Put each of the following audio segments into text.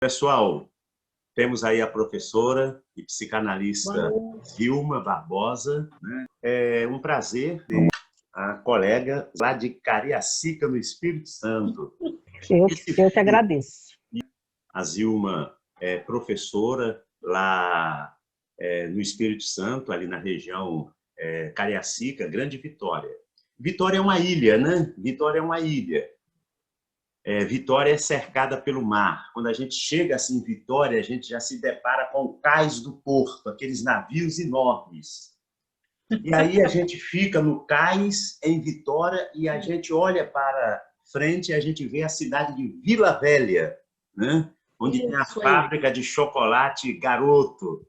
Pessoal, temos aí a professora e psicanalista Zilma Barbosa, né? É um prazer ter a colega lá de Cariacica, no Espírito Santo. Eu que agradeço. A Zilma é professora lá no Espírito Santo, ali na região Cariacica, Grande Vitória. Vitória é uma ilha, né? Vitória é uma ilha. Vitória é cercada pelo mar. Quando a gente chega assim em Vitória, a gente já se depara com o cais do porto, aqueles navios enormes. E aí a gente fica no cais, em Vitória, e a gente olha para frente e a gente vê a cidade de Vila Velha, né? Onde tem a fábrica de chocolate Garoto.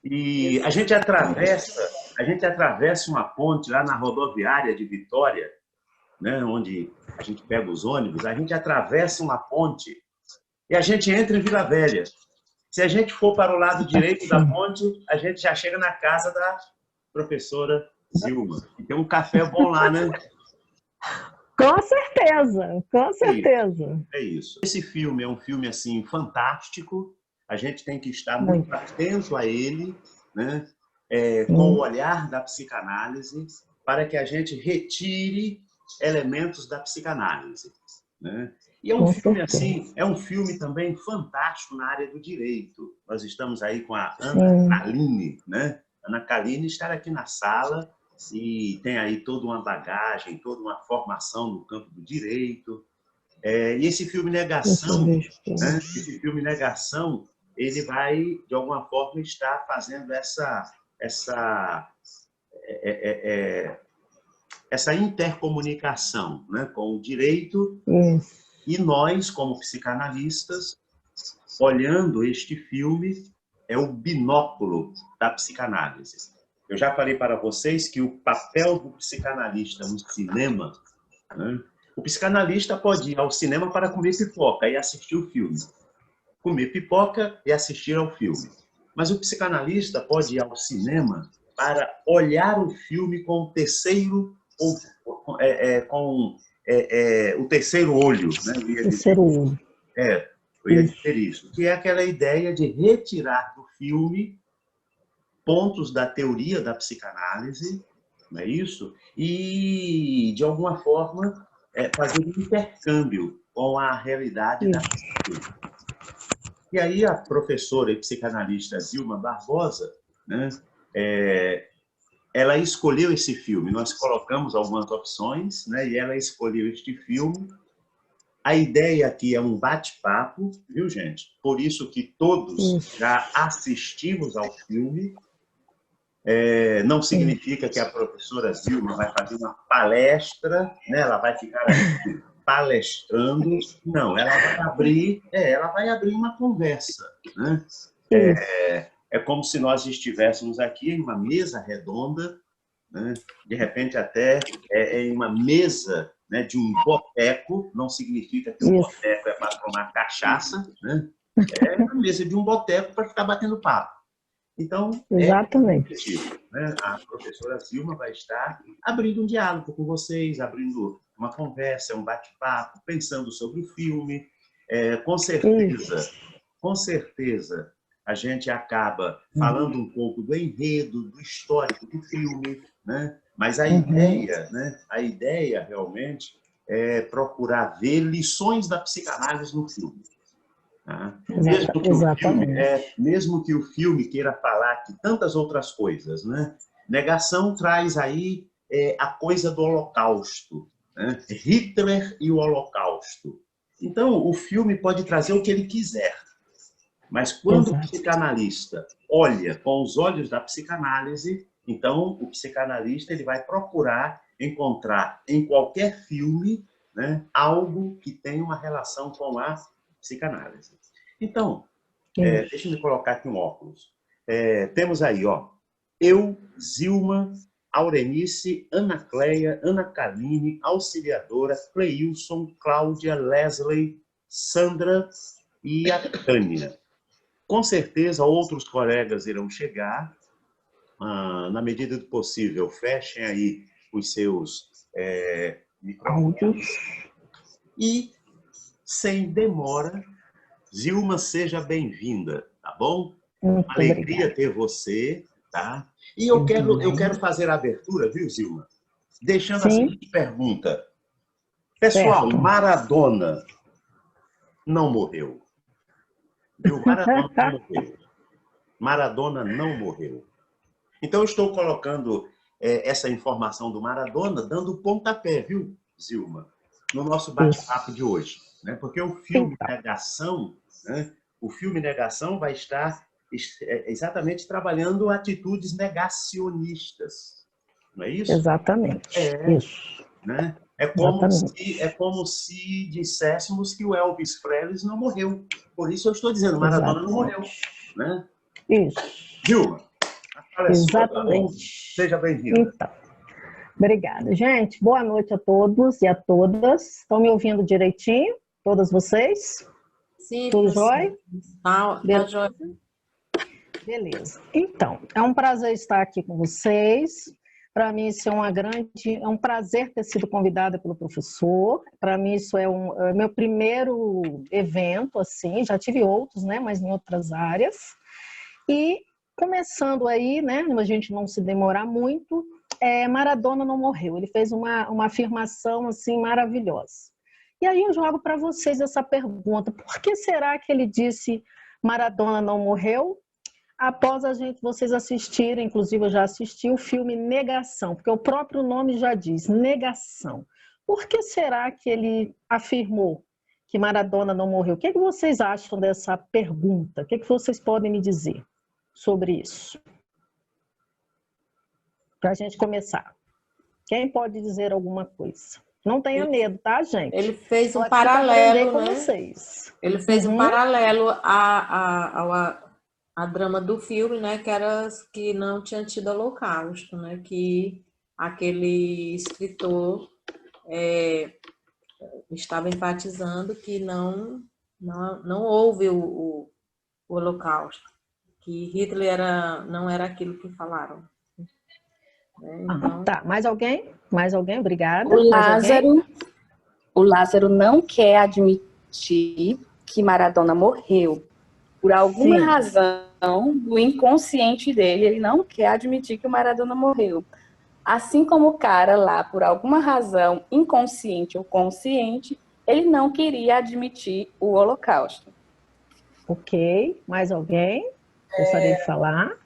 E a gente atravessa uma ponte lá na rodoviária de Vitória, né, onde a gente pega os ônibus, a gente atravessa uma ponte e a gente entra em Vila Velha. Se a gente for para o lado direito da ponte, a gente já chega na casa da professora Zilma. E tem um café bom lá, né? Com certeza, com certeza. É isso. Esse filme é um filme assim fantástico. A gente tem que estar muito atento a ele, né? Com o olhar da psicanálise, para que a gente retire elementos da psicanálise, né? E é um filme assim, é um filme também fantástico na área do direito. Nós estamos aí com a Ana Kaline, né? Ana Kaline está aqui na sala e tem aí toda uma bagagem, toda uma formação no campo do direito. E esse filme Negação, né? Esse filme Negação, ele vai de alguma forma estar fazendo essa intercomunicação, né, com o direito e nós, como psicanalistas, olhando este filme, é o binóculo da psicanálise. Eu já falei para vocês que o papel do psicanalista no cinema, né, o psicanalista pode ir ao cinema para comer pipoca e assistir o filme. Comer pipoca e assistir ao filme. Mas o psicanalista pode ir ao cinema para olhar o filme com o terceiro o terceiro olho, né? Terceiro olho. Eu ia dizer isso, que é aquela ideia de retirar do filme pontos da teoria da psicanálise, não é isso? E, de alguma forma, fazer um intercâmbio com a realidade da psicanálise. E aí a professora e psicanalista Zilma Barbosa, né, ela escolheu esse filme. Nós colocamos algumas opções, né, e ela escolheu este filme. A ideia aqui é um bate-papo, viu, gente? Por isso que todos já assistimos ao filme. Não significa que a professora Zilma vai fazer uma palestra, né? Ela vai ficar aqui palestrando. Não, ela vai abrir uma conversa, né? É como se nós estivéssemos aqui em uma mesa redonda, né? De repente até em uma mesa, né, de um boteco. Não significa que o boteco é para tomar cachaça, né? É uma mesa de um boteco para ficar batendo papo. Então, exatamente. Né? A professora Zilma vai estar abrindo um diálogo com vocês, abrindo uma conversa, um bate-papo, pensando sobre o filme. Com certeza, a gente acaba falando um pouco do enredo, do histórico do filme, né? Mas a ideia realmente é procurar ver lições da psicanálise no filme. Mesmo que o filme queira falar de tantas outras coisas, né? Negação traz aí a coisa do Holocausto, né? Hitler e o Holocausto. Então, o filme pode trazer o que ele quiser, mas quando o psicanalista olha com os olhos da psicanálise, então o psicanalista ele vai procurar encontrar em qualquer filme, né, algo que tenha uma relação com a psicanálise. Então, deixa eu colocar aqui um óculos. Temos aí, ó, eu, Zilma, Aurenice, Ana Cleia, Ana Kaline, auxiliadora, Cleilson, Cláudia, Leslie, Sandra e a Tânia. Com certeza, outros colegas irão chegar. Na medida do possível, fechem aí os seus microfones. E, sem demora, Zilma, seja bem-vinda, tá bom? Muito Alegria obrigada. ter você, tá? E eu quero fazer a abertura, viu, Zilma? Deixando a Sim, seguinte pergunta. Pessoal, certo. Maradona não morreu. Viu? Maradona não morreu. Maradona não morreu. Então, eu estou colocando essa informação do Maradona, dando o pontapé, viu, Zilma? No nosso bate-papo Isso. de hoje. Né? Porque o filme Então, Negação, né? O filme Negação vai estar exatamente trabalhando atitudes negacionistas. Não é isso? exatamente. É, Isso. né? É Exatamente. como se disséssemos que o Elvis Presley não morreu. Por isso eu estou dizendo, Maradona não morreu. Exatamente. Né? Isso. Dilma, a fala é sua, tá bom? Exatamente. Seja bem-vinda. Então, obrigada. Gente, boa noite a todos e a todas. Estão me ouvindo direitinho? Todas vocês? Sim, Tudo professor. jóia? Tá jóia. Beleza. Então, é um prazer estar aqui com vocês. Para mim, isso é um prazer ter sido convidada pelo professor. Para mim, isso é meu primeiro evento, assim, já tive outros, né, mas em outras áreas. E começando aí, né, a gente não se demorar muito, Maradona não morreu. Ele fez uma afirmação, assim, maravilhosa. E aí eu jogo para vocês essa pergunta: por que será que ele disse Maradona não morreu? Após vocês assistirem, inclusive eu já assisti o filme Negação, porque o próprio nome já diz, negação. Por que será que ele afirmou que Maradona não morreu? O que vocês acham dessa pergunta? O que vocês podem me dizer sobre isso? Para a gente começar. Quem pode dizer alguma coisa? Não tenha medo, tá, gente? Ele fez um Estou aqui para aprender paralelo, com né? vocês. Ele fez um paralelo a drama do filme, né? Que era que não tinha tido holocausto, né? Que aquele escritor estava enfatizando que não houve o holocausto, que Hitler não era aquilo que falaram. Né? Então, Tá, mais alguém? Mais alguém? Obrigada. O Mais alguém? Lázaro, o Lázaro não quer admitir que Maradona morreu. Por alguma Sim. razão do inconsciente dele, ele não quer admitir que o Maradona morreu. Assim como o cara lá, por alguma razão inconsciente ou consciente, ele não queria admitir o Holocausto. Ok. Mais alguém gostaria de falar?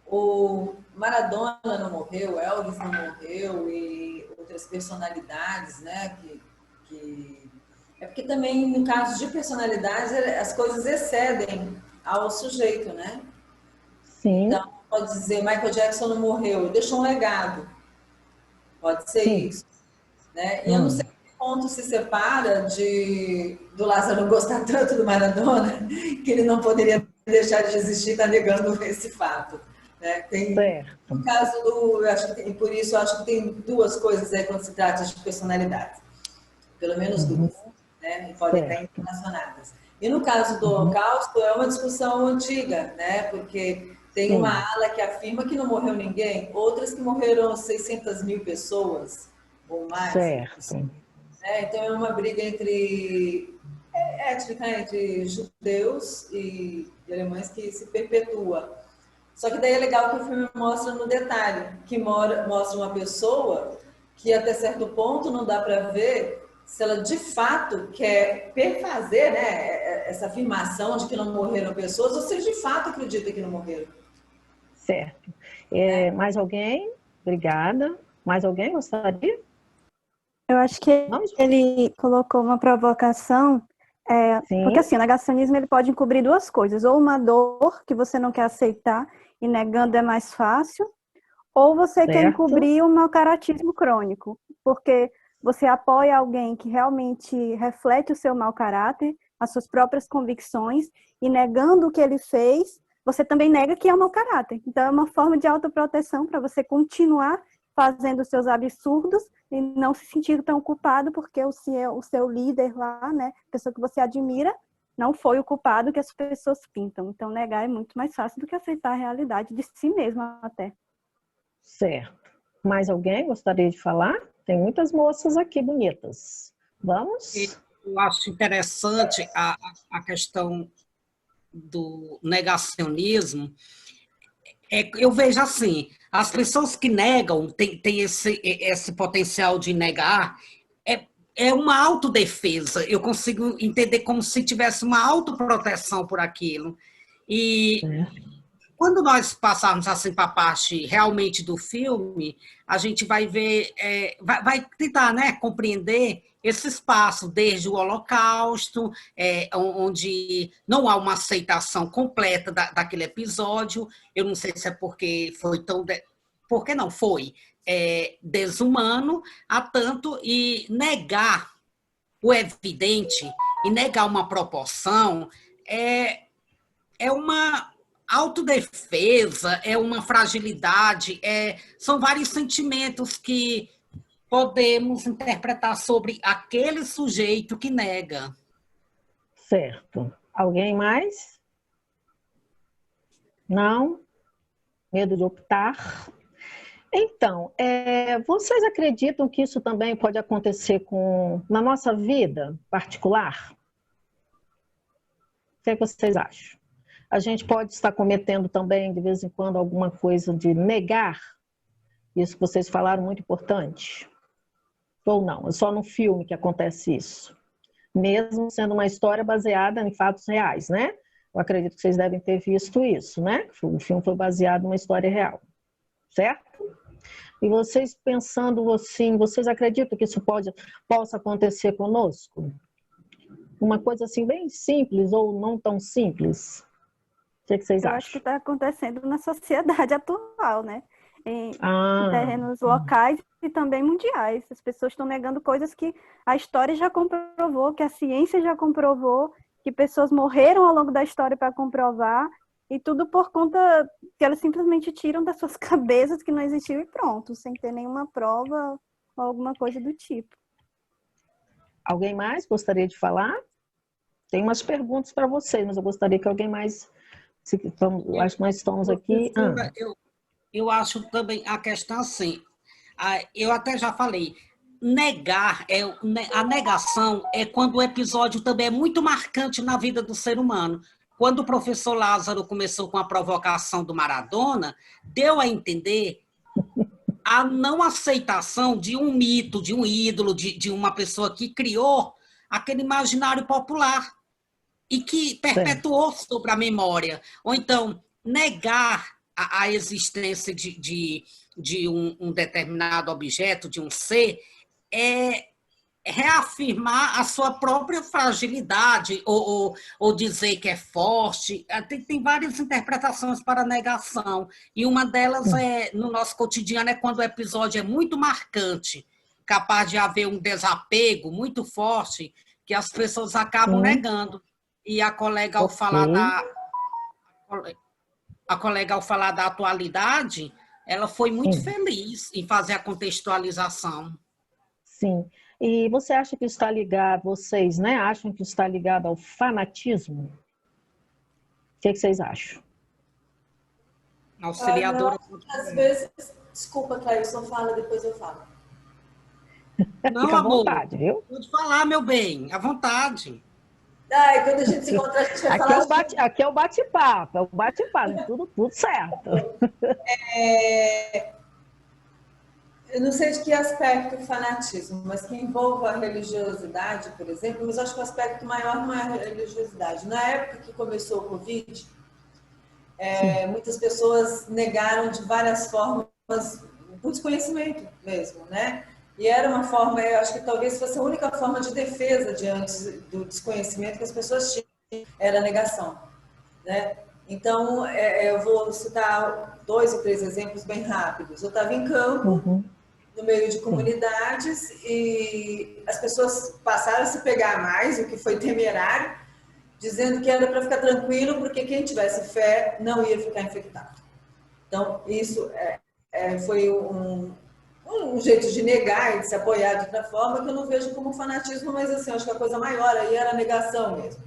O Maradona não morreu, Elvis não morreu e outras personalidades, né? É porque também, no caso de personalidades, as coisas excedem ao sujeito, né? Sim. Então, pode dizer, Michael Jackson não morreu, deixou um legado. Pode ser Sim. isso. Né? E eu não sei que ponto se separa do Lázaro gostar tanto do Maradona que ele não poderia deixar de existir, está negando esse fato. Né? Certo. No caso por isso eu acho que tem duas coisas aí quando se trata de personalidade. Pelo menos duas. Né? E podem estar relacionadas. E no caso do Holocausto, é uma discussão antiga, né? Porque tem uma ala que afirma que não morreu ninguém, outras que morreram 600 mil pessoas ou mais. Certo. Né? Então é uma briga étnica entre judeus e alemães que se perpetua. Só que daí é legal que o filme mostra no detalhe, que mostra uma pessoa que até certo ponto não dá para ver se ela de fato quer perfazer, né, essa afirmação de que não morreram pessoas, ou se de fato acredita que não morreram. Certo. Mais alguém? Obrigada. Mais alguém gostaria? Eu acho que ele colocou uma provocação, porque assim, o negacionismo ele pode encobrir duas coisas, ou uma dor que você não quer aceitar e negando é mais fácil, ou você quer encobrir um mau caratismo crônico, porque você apoia alguém que realmente reflete o seu mau caráter, as suas próprias convicções, e negando o que ele fez, você também nega que é um mau caráter. Então é uma forma de autoproteção para você continuar fazendo os seus absurdos e não se sentir tão culpado porque o seu líder lá, né, a pessoa que você admira, não foi o culpado que as pessoas pintam. Então, negar é muito mais fácil do que aceitar a realidade de si mesma até. Certo. Mais alguém gostaria de falar? Tem muitas moças aqui bonitas. Vamos? eu acho interessante a questão do negacionismo. Eu vejo assim, as pessoas que negam, têm esse potencial de negar, é uma autodefesa. Eu consigo entender como se tivesse uma autoproteção por aquilo. E quando nós passarmos assim para a parte realmente do filme, a gente vai ver, vai tentar, né, compreender esse espaço, desde o Holocausto, onde não há uma aceitação completa daquele episódio. Eu não sei se é porque foi tão... Por que não foi? Desumano a tanto, e negar o evidente e negar uma proporção é uma autodefesa, é uma fragilidade, são vários sentimentos que podemos interpretar sobre aquele sujeito que nega. Certo. Alguém mais? Não? Medo de optar? Então, vocês acreditam que isso também pode acontecer na nossa vida particular? O que é que vocês acham? A gente pode estar cometendo também, de vez em quando, alguma coisa de negar isso que vocês falaram, muito importante? Ou não? É só no filme que acontece isso? Mesmo sendo uma história baseada em fatos reais, né? Eu acredito que vocês devem ter visto isso, né? O filme foi baseado numa história real, certo? E vocês pensando assim, vocês acreditam que isso possa acontecer conosco? Uma coisa assim bem simples ou não tão simples? O que vocês acham? Eu acho que está acontecendo na sociedade atual, né? Em terrenos locais e também mundiais. As pessoas estão negando coisas que a história já comprovou, que a ciência já comprovou, que pessoas morreram ao longo da história para comprovar, e tudo por conta que elas simplesmente tiram das suas cabeças que não existiu e pronto, sem ter nenhuma prova ou alguma coisa do tipo. Alguém mais gostaria de falar? Tem umas perguntas para vocês, mas eu gostaria que alguém mais... Acho que nós estamos aqui... Eu acho também a questão assim, eu até já falei, a negação é quando o episódio também é muito marcante na vida do ser humano. Quando o professor Lázaro começou com a provocação do Maradona, deu a entender a não aceitação de um mito, de um ídolo, de uma pessoa que criou aquele imaginário popular e que perpetuou sobre a memória. Ou então, negar a existência de um determinado objeto, de um ser, reafirmar a sua própria fragilidade, ou dizer que é forte. Tem várias interpretações para a negação, e uma delas no nosso cotidiano, é quando o episódio é muito marcante, capaz de haver um desapego muito forte, que as pessoas acabam negando. E a colega, ao falar da atualidade, ela foi muito feliz em fazer a contextualização. Sim. E você acha que está ligado, vocês, né, acham que está ligado ao fanatismo? O que vocês acham? Auxiliadora. Às vezes, desculpa, Clailson, fala, depois eu falo. Não, fica à amor, vontade, viu? Pode falar, meu bem, à vontade. E quando a gente se encontrar, a gente vai falar... Aqui é o bate-papo, tudo certo. Eu não sei de que aspecto o fanatismo, mas que envolva a religiosidade, por exemplo, mas acho que o aspecto maior não é a religiosidade. Na época que começou o Covid, muitas pessoas negaram de várias formas o desconhecimento mesmo, né? E era uma forma, eu acho que talvez fosse a única forma de defesa diante do desconhecimento que as pessoas tinham, era a negação, né? Então, eu vou citar 2 ou 3 exemplos bem rápidos. Eu estava em campo, no meio de comunidades, e as pessoas passaram a se pegar mais, o que foi temerário, dizendo que era para ficar tranquilo, porque quem tivesse fé não ia ficar infectado. Então, isso foi um jeito de negar e de se apoiar de outra forma, que eu não vejo como fanatismo, mas assim, acho que a coisa maior aí era a negação mesmo,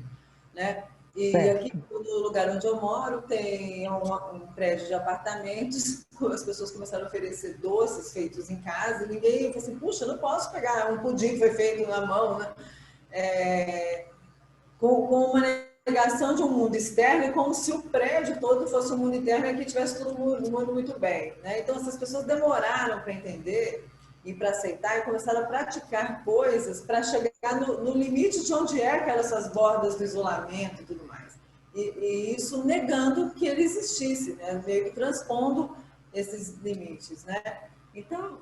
né? E aqui no lugar onde eu moro tem um prédio de apartamentos, as pessoas começaram a oferecer doces feitos em casa, e ninguém falou assim, puxa, não posso pegar um pudim que foi feito na mão, né? com uma negação de um mundo externo e como se o prédio todo fosse um mundo interno e que tivesse todo mundo muito bem, né? Então, essas pessoas demoraram para entender e para aceitar e começaram a praticar coisas para chegar no limite de onde é que eram essas bordas do isolamento e tudo mais. E isso negando que ele existisse, né? Meio que transpondo esses limites, né? Então,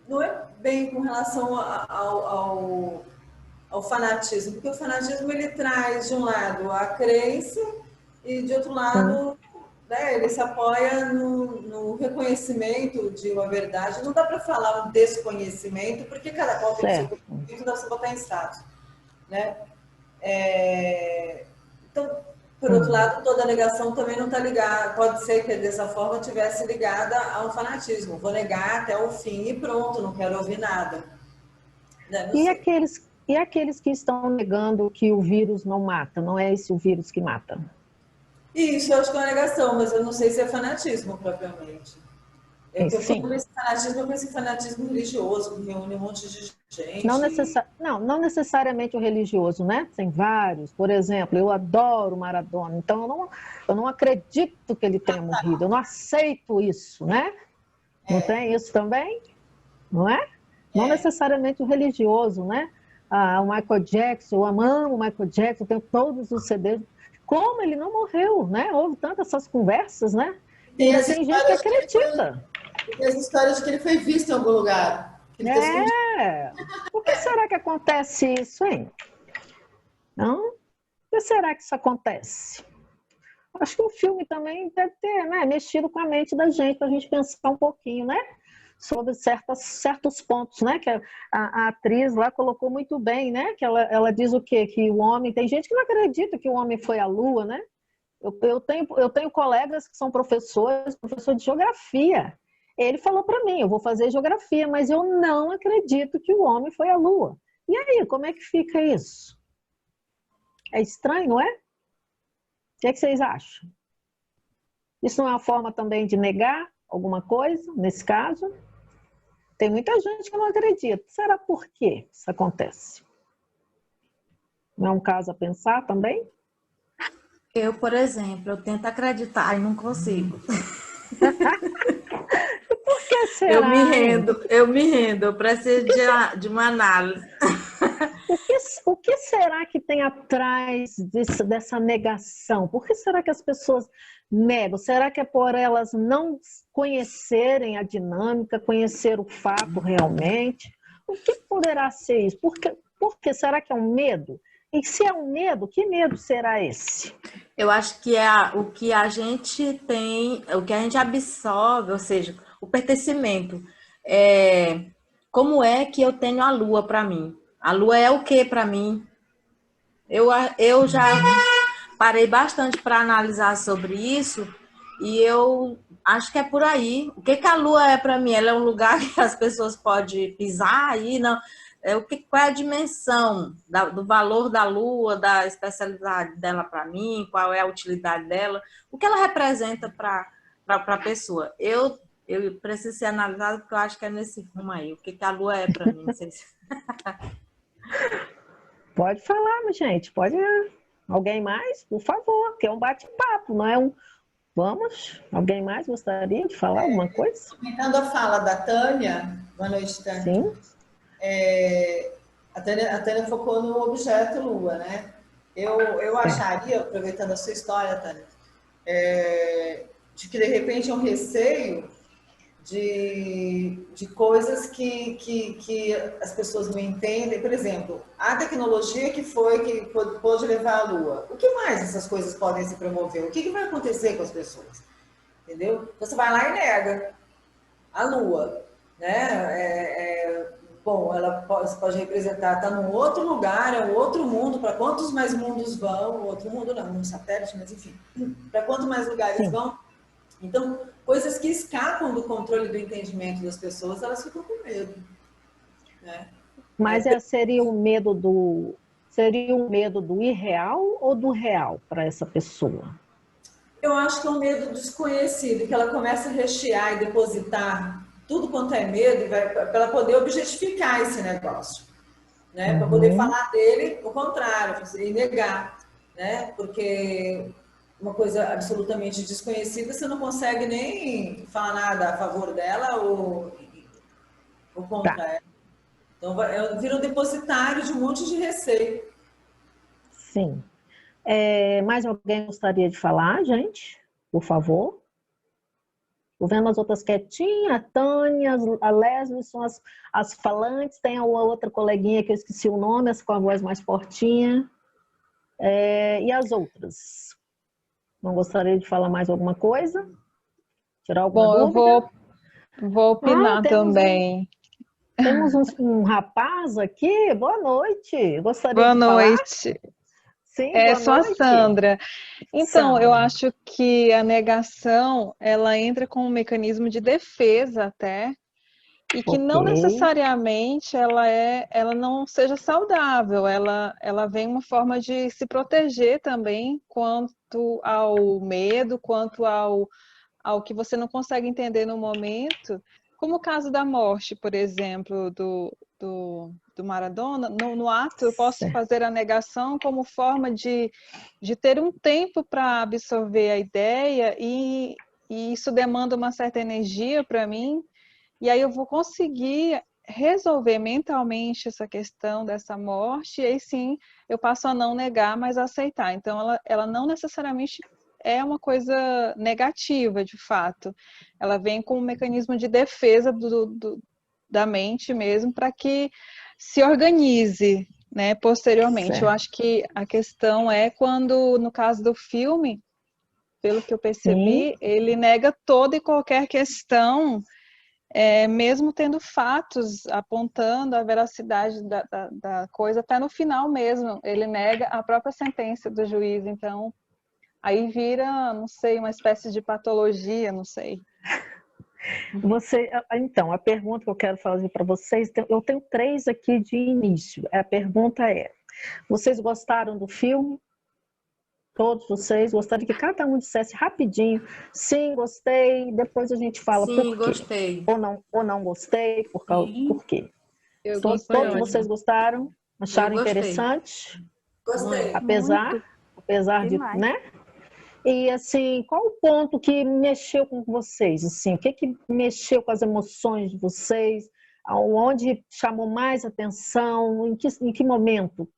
não é bem com relação ao fanatismo, porque o fanatismo ele traz, de um lado, a crença e, de outro lado, né, ele se apoia no reconhecimento de uma verdade. Não dá para falar um desconhecimento, porque cada qual tem o seu conhecimento, dá para você botar em status, né? Então, por outro lado, toda negação também não está ligada, pode ser que dessa forma estivesse ligada a um fanatismo. Vou negar até o fim e pronto, não quero ouvir nada. Né? E aqueles que estão negando que o vírus não mata? Não é esse o vírus que mata? Isso, eu acho que é uma negação, mas eu não sei se é fanatismo propriamente. Eu falo esse fanatismo com esse fanatismo religioso, que reúne um monte de gente. Não necessariamente o religioso, né? Tem vários. Por exemplo, eu adoro Maradona, então eu não acredito que ele tenha morrido, eu não aceito isso, né? Não tem isso também? Não é? Não necessariamente o religioso, né? O Michael Jackson, eu amo o Michael Jackson, tenho todos os CDs. Como ele não morreu, né? Houve tantas essas conversas, né? E tem gente que acredita. Tem as histórias de que ele foi visto em algum lugar. Por que será que acontece isso, hein? Não? Por que será que isso acontece? Acho que o filme também deve ter, né, mexido com a mente da gente, para a gente pensar um pouquinho, né? Sobre certos pontos, né? Que a atriz lá colocou muito bem, né? Que ela diz o quê? Que o homem... Tem gente que não acredita que o homem foi à Lua, né? Eu tenho colegas que são professor de geografia. Ele falou para mim, eu vou fazer geografia, mas eu não acredito que o homem foi à Lua. E aí, como é que fica isso? É estranho, não é? O que é que vocês acham? Isso não é uma forma também de negar alguma coisa, nesse caso? Tem muita gente que não acredita. Será por que isso acontece? Não é um caso a pensar também? Eu, por exemplo, eu tento acreditar e não consigo. Por que será? Eu me rendo, eu preciso de uma análise. O que será que tem atrás dessa negação? Por que será que as pessoas negam? Será que é por elas não conhecerem a dinâmica, conhecer o fato realmente? O que poderá ser isso? Por que será que é um medo? E se é um medo, que medo será esse? Eu acho que é o que a gente tem, o que a gente absorve, ou seja, o pertencimento. Como é que eu tenho a Lua para mim? A Lua é o que para mim? Eu já parei bastante para analisar sobre isso e eu acho que é por aí. O que a Lua é para mim? Ela é um lugar que as pessoas podem pisar aí, não? Qual é a dimensão do valor da Lua, da especialidade dela para mim, qual é a utilidade dela, o que ela representa para a pessoa. Eu preciso ser analisada porque eu acho que é nesse rumo aí. O que a Lua é para mim? Não sei se... Pode falar, gente. Pode. Alguém mais? Por favor, que é um bate-papo, não é um... Vamos? Alguém mais gostaria de falar alguma coisa? Comentando a fala da Tânia, boa noite, Tânia. Sim. A Tânia focou no objeto Lua, né? Eu acharia, aproveitando a sua história, Tânia, de que de repente é um receio de coisas que as pessoas não entendem. Por exemplo, a tecnologia que pôde levar à Lua. O que mais essas coisas podem se promover? O que vai acontecer com as pessoas? Entendeu? Você vai lá e nega a Lua, né? Bom, ela pode representar, está num outro lugar, é um outro mundo. Para quantos mais mundos vão? Outro mundo não, um satélite, mas enfim. Para quantos mais lugares vão? Então, coisas que escapam do controle do entendimento das pessoas, elas ficam com medo. Né? Mas seria um medo do irreal ou do real para essa pessoa? Eu acho que é um medo desconhecido, que ela começa a rechear e depositar tudo quanto é medo para ela poder objetificar esse negócio. né? Para poder falar dele o contrário, e negar, né? Porque uma coisa absolutamente desconhecida, você não consegue nem falar nada a favor dela ou contra ela. Então, vira um depositário de um monte de receio. Sim. Mais alguém gostaria de falar, gente? Por favor. Estou vendo as outras quietinhas, a Tânia, a Leslie são as falantes, tem a outra coleguinha que eu esqueci o nome, essa com a voz mais fortinha. E as outras? Não gostaria de falar mais alguma coisa? Tirar alguma dúvida? Eu vou opinar também. Temos um rapaz aqui, boa noite. Gostaria boa de noite. Falar? Sim, Sou a Sandra. Então, Sandra, eu acho que a negação, ela entra como um mecanismo de defesa até, e que não necessariamente ela não seja saudável, ela vem uma forma de se proteger também quanto ao medo, quanto ao que você não consegue entender no momento, como o caso da morte, por exemplo, do Maradona. No ato, eu posso fazer a negação como forma de ter um tempo para absorver a ideia, e isso demanda uma certa energia para mim, e aí eu vou conseguir resolver mentalmente essa questão dessa morte, e aí sim eu passo a não negar, mas a aceitar. Então ela não necessariamente é uma coisa negativa, de fato. Ela vem com um mecanismo de defesa da mente mesmo, para que se organize, né, posteriormente. Certo. Eu acho que a questão é quando, no caso do filme, pelo que eu percebi, ele nega toda e qualquer questão, mesmo tendo fatos apontando a veracidade da coisa, até no final mesmo, ele nega a própria sentença do juiz. Então, aí vira, não sei, uma espécie de patologia, não sei. Então, a pergunta que eu quero fazer para vocês, eu tenho 3 aqui de início. A pergunta é: vocês gostaram do filme? Todos vocês gostariam que cada um dissesse rapidinho: sim, gostei, depois a gente fala por quê. Sim, gostei. Ou não gostei, por quê. Todos vocês gostaram? Acharam interessante? Gostei. Apesar de, né? E assim, qual o ponto que mexeu com vocês? Assim, o que mexeu com as emoções de vocês? Onde chamou mais atenção? Em que momento?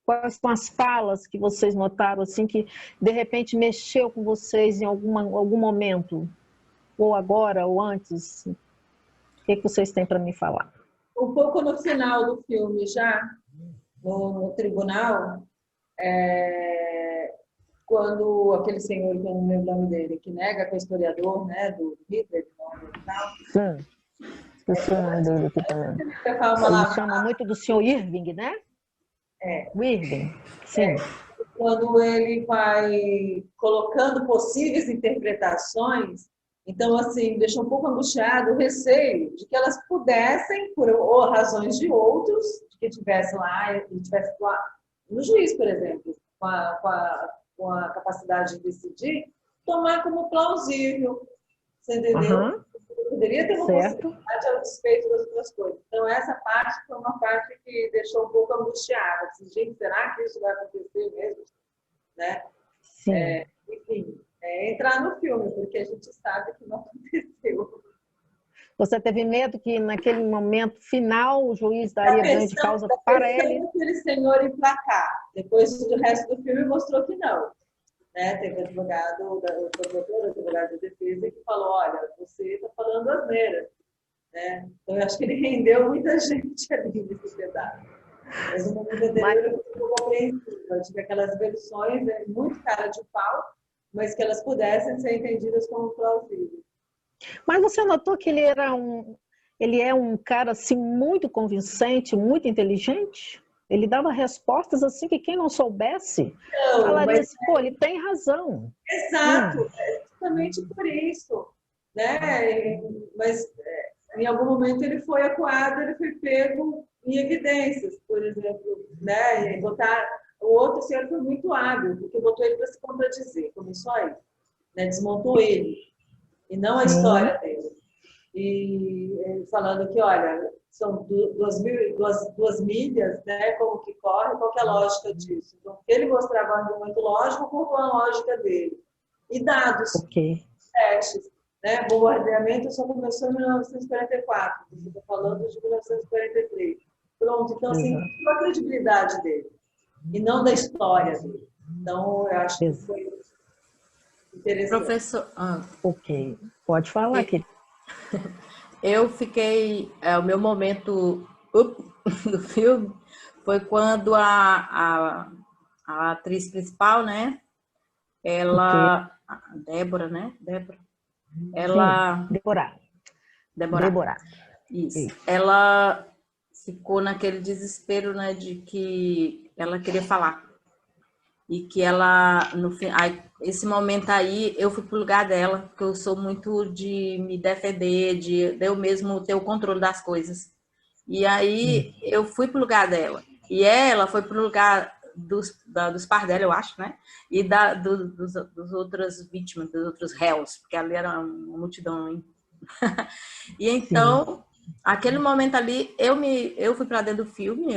Quais são as falas que vocês notaram assim que de repente mexeu com vocês em algum momento? Ou agora, ou antes? O que vocês têm para me falar? Um pouco no final do filme, já no tribunal, quando aquele senhor, que eu não lembro o nome dele, que nega que é historiador, né, do Hitler, sim, esqueci o nome dele aqui também. Ele chama muito do senhor Irving, né? O Irving, sim. Quando ele vai colocando possíveis interpretações, então, assim, deixa um pouco angustiado o receio de que elas pudessem, por razões de outros, de que estivesse lá no juiz, por exemplo, com a capacidade de decidir, tomar como plausível, você entendeu? Uhum. Poderia ter uma possibilidade a respeito das outras coisas. Então, essa parte foi uma parte que deixou um pouco angustiada. Gente, será que isso vai acontecer mesmo? Né? Sim. Enfim, entrar no filme, porque a gente sabe que não aconteceu. Você teve medo que naquele momento final o juiz daria ganho de causa para ele? Aquele senhor emplacar. Depois do resto do filme mostrou que não. Né? Teve o advogado da defesa que falou: olha, você está falando asneira. Né? Então, eu acho que ele rendeu muita gente ali nesse pedaço. Mas o momento anterior eu fui compreensível. Eu tive aquelas versões muito cara de pau, mas que elas pudessem ser entendidas como plausíveis. Mas você notou que ele é um cara assim muito convincente, muito inteligente? Ele dava respostas assim que quem não soubesse falaria assim, pô, ele tem razão. Exato, é justamente por isso. Né? Mas em algum momento ele foi acuado, ele foi pego em evidências, por exemplo. Né? O outro senhor foi muito hábil, porque botou ele para se contradizer, começou aí. Né? Desmontou ele, e não a história dele. e falando que, olha, são 2 milhas, né? Como que corre, qual que é a lógica disso? Então, ele mostrava um argumento lógico com a lógica dele. E dados, testes, né? Bombardeamento só começou em 1944, você está falando de 1943. Pronto, então, assim, a credibilidade dele, e não da história dele. Então, eu acho que foi interessante. Professor... Ok, pode falar, querido. Eu fiquei... o meu momento do filme foi quando a atriz principal, né? Ela... A Débora, né? Débora. Ela... Sim, Débora. Isso. Ela ficou naquele desespero, né? De que ela queria falar. E que ela, no fim, esse momento aí, eu fui pro lugar dela, porque eu sou muito de me defender, de eu mesmo ter o controle das coisas. E aí, eu fui pro lugar dela. E ela foi pro lugar dos pais dela, eu acho, né? E dos outras vítimas, dos outros réus, porque ali era uma multidão. Hein? E então, aquele momento ali, eu fui para dentro do filme.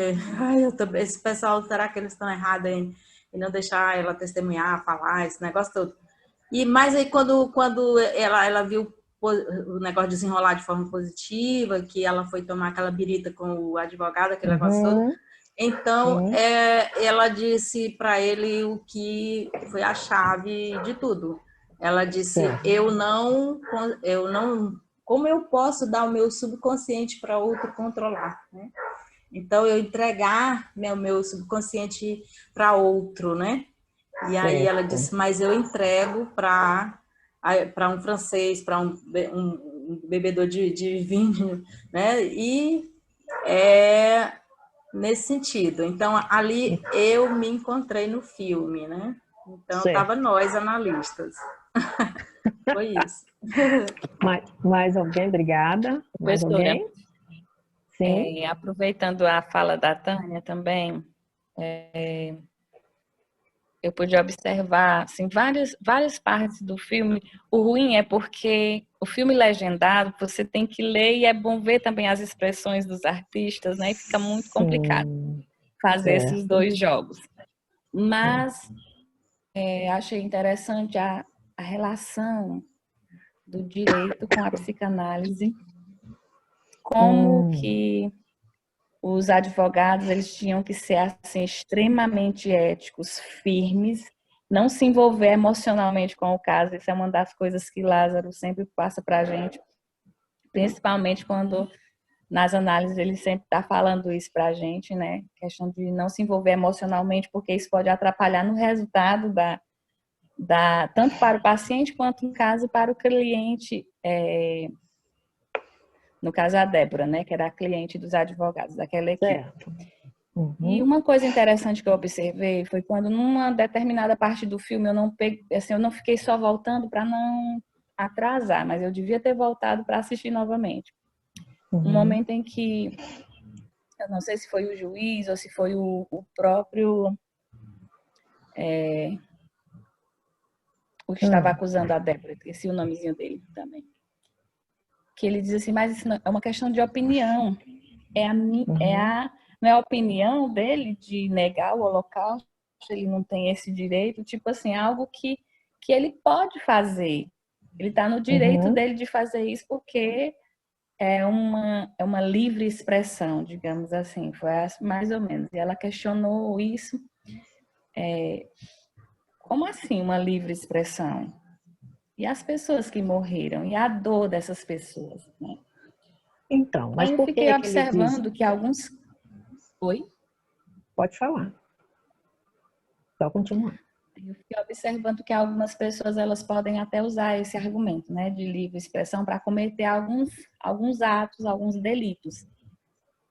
Esse pessoal, será que eles estão errados em não deixar ela testemunhar, falar, esse negócio todo. Mas aí, quando ela viu o negócio desenrolar de forma positiva, que ela foi tomar aquela birita com o advogado, aquele negócio todo, então ela disse para ele o que foi a chave de tudo. Ela disse, eu não, como eu posso dar o meu subconsciente para outro controlar, né? Então, eu entregar o meu subconsciente para outro, né? E aí ela disse, mas eu entrego para um francês, para um bebedor de vinho, né? E é nesse sentido. Então, ali eu me encontrei no filme, né? Então, estava nós, analistas. Foi isso. Mais alguém? Obrigada. Mais alguém? Sim. Aproveitando a fala da Tânia também, eu pude observar assim, várias partes do filme. O ruim é porque o filme legendado, você tem que ler e é bom ver também as expressões dos artistas, né? E fica muito complicado fazer esses dois jogos. Mas achei interessante a relação do direito com a psicanálise, como que os advogados eles tinham que ser assim, extremamente éticos, firmes, não se envolver emocionalmente com o caso. Isso é uma das coisas que Lázaro sempre passa para a gente, principalmente quando nas análises ele sempre está falando isso para a gente, né? Questão de não se envolver emocionalmente, porque isso pode atrapalhar no resultado tanto para o paciente quanto, no caso, para o cliente. No caso, a Débora, né, que era a cliente dos advogados daquela equipe. E uma coisa interessante que eu observei foi quando, numa determinada parte do filme, eu não fiquei só voltando para não atrasar, mas eu devia ter voltado para assistir novamente. Um momento em que, eu não sei se foi o juiz ou se foi o próprio o que estava acusando a Débora, esqueci o nomezinho dele também. Que ele diz assim, mas isso é uma questão de opinião. Não é a opinião dele de negar o Holocausto, ele não tem esse direito, tipo assim, algo que ele pode fazer. Ele está no direito dele de fazer isso porque é uma livre expressão, digamos assim, foi mais ou menos. E ela questionou isso, como assim uma livre expressão? E as pessoas que morreram, e a dor dessas pessoas, né? Então, mas aí eu fiquei observando que alguns... Oi? Pode falar. Só continuar. Eu fiquei observando que algumas pessoas elas podem até usar esse argumento, né, de livre expressão para cometer alguns atos, alguns delitos.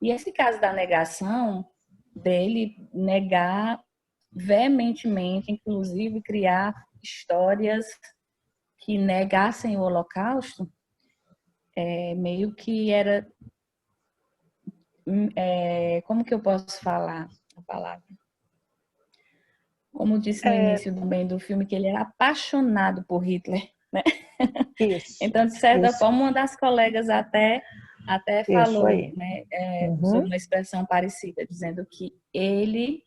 E esse caso da negação, dele negar veementemente, inclusive criar histórias que negassem o Holocausto, meio que era... como que eu posso falar a palavra? Como disse no início também do filme, que ele era apaixonado por Hitler, né? Isso. Então, de certa Isso. forma, uma das colegas até falou, aí. né, sobre uma expressão parecida, dizendo que ele